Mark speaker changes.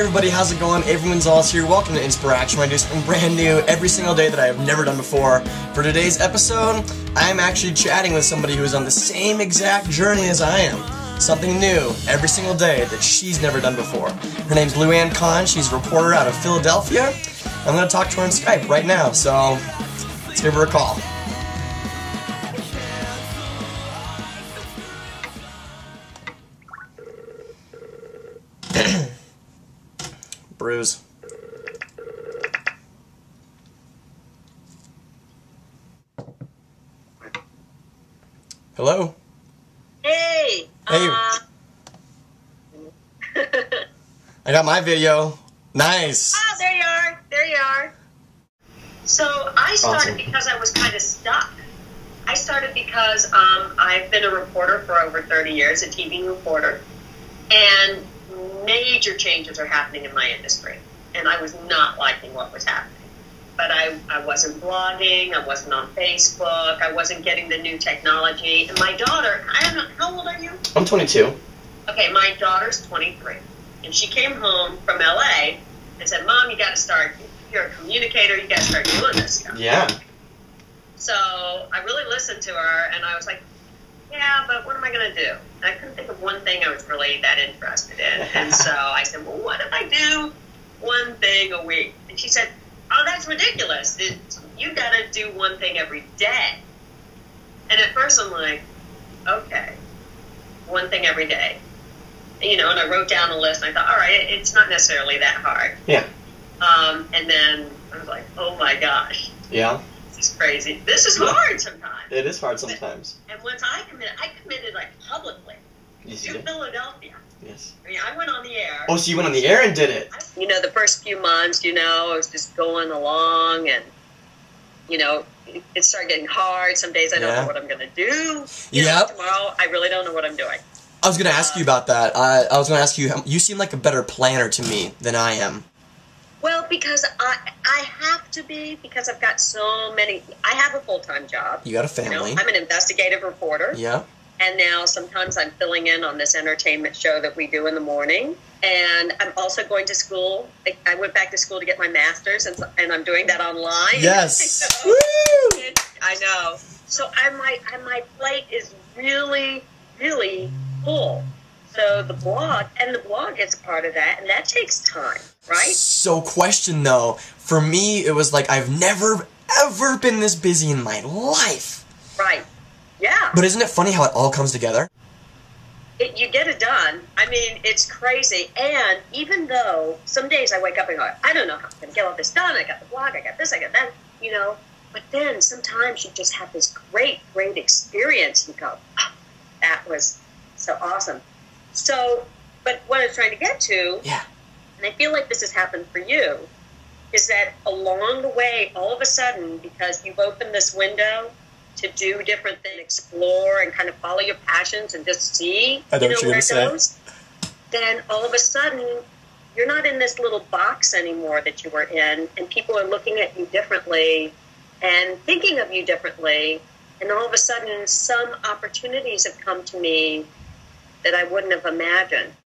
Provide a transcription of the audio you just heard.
Speaker 1: everybody, how's it going? Avram Gonzales here. Welcome to InspirACTION. I do something brand new every single day that I have never done before. For today's episode, I am actually chatting with somebody who is on the same exact journey as I am. Something new every single day that she's never done before. Her name's Luann Kahn. She's a reporter out of Philadelphia. I'm going to talk to her on Skype right now, so let's give her a call. Bruise. Hello?
Speaker 2: Hey!
Speaker 1: Hey. I got my video. Nice.
Speaker 2: Oh, there you are. There you are. So I started
Speaker 1: Awesome.
Speaker 2: because I was kind of stuck. I started because I've been a reporter for over 30 years, a TV reporter, and major changes are happening in my industry. And I was not liking what was happening. But I wasn't blogging, I wasn't on Facebook, I wasn't getting the new technology. And my daughter, I don't know, how old are you?
Speaker 1: I'm 22.
Speaker 2: Okay, my daughter's 23. And she came home from LA and said, Mom, you got to start, you're a communicator, you got to start doing this stuff.
Speaker 1: Yeah.
Speaker 2: So I really listened to her, and I was like, yeah, but what am I going to do? And I couldn't think of one thing I was really that interested in. And so I said, well, what if I do one thing a week? And she said, oh, that's ridiculous. You got to do one thing every day. And at first I'm like, okay, one thing every day. You know, and I wrote down a list, and I thought, all right, it's not necessarily that hard.
Speaker 1: Yeah.
Speaker 2: And then I was like, oh my gosh.
Speaker 1: Yeah.
Speaker 2: This is crazy. This is hard sometimes.
Speaker 1: It is hard sometimes.
Speaker 2: And once I committed like publicly
Speaker 1: You
Speaker 2: to
Speaker 1: did?
Speaker 2: Philadelphia.
Speaker 1: Yes.
Speaker 2: I mean, I went on the air.
Speaker 1: Oh, so you went on the air and did it?
Speaker 2: You know, the first few months, you know, I was just going along, and, you know, it started getting hard. Some days I don't know what I'm going to do. You know, tomorrow, I really don't know what I'm doing.
Speaker 1: I was going to ask you about that. I was going to ask you, you seem like a better planner to me than I am.
Speaker 2: Well, because I have to be, because I've got so many. I have a full-time job.
Speaker 1: You got a family.
Speaker 2: You know, I'm an investigative reporter.
Speaker 1: Yeah.
Speaker 2: And now sometimes I'm filling in on this entertainment show that we do in the morning. And I'm also going to school. I went back to school to get my master's, and I'm doing that online.
Speaker 1: Yes.
Speaker 2: Woo!
Speaker 1: Woo!
Speaker 2: I know. So my plate is really, really full. So the blog is part of that, and that takes time, right?
Speaker 1: So question though, for me it was like I've never ever been this busy in my life.
Speaker 2: Right. Yeah.
Speaker 1: But isn't it funny how it all comes together?
Speaker 2: You get it done. I mean, it's crazy. And even though some days I wake up and go, I don't know how I'm going to get all this done. I got the blog, I got this, I got that, you know. But then sometimes you just have this great, great experience. You go, oh, that was so awesome. So, but what I was trying to get to, and I feel like this has happened for you, is that along the way, all of a sudden, because you've opened this window to do different things, explore and kind of follow your passions and just see, you know, where it goes, then all of a sudden, you're not in this little box anymore that you were in, and people are looking at you differently and thinking of you differently, and all of a sudden, some opportunities have come to me that I wouldn't have imagined.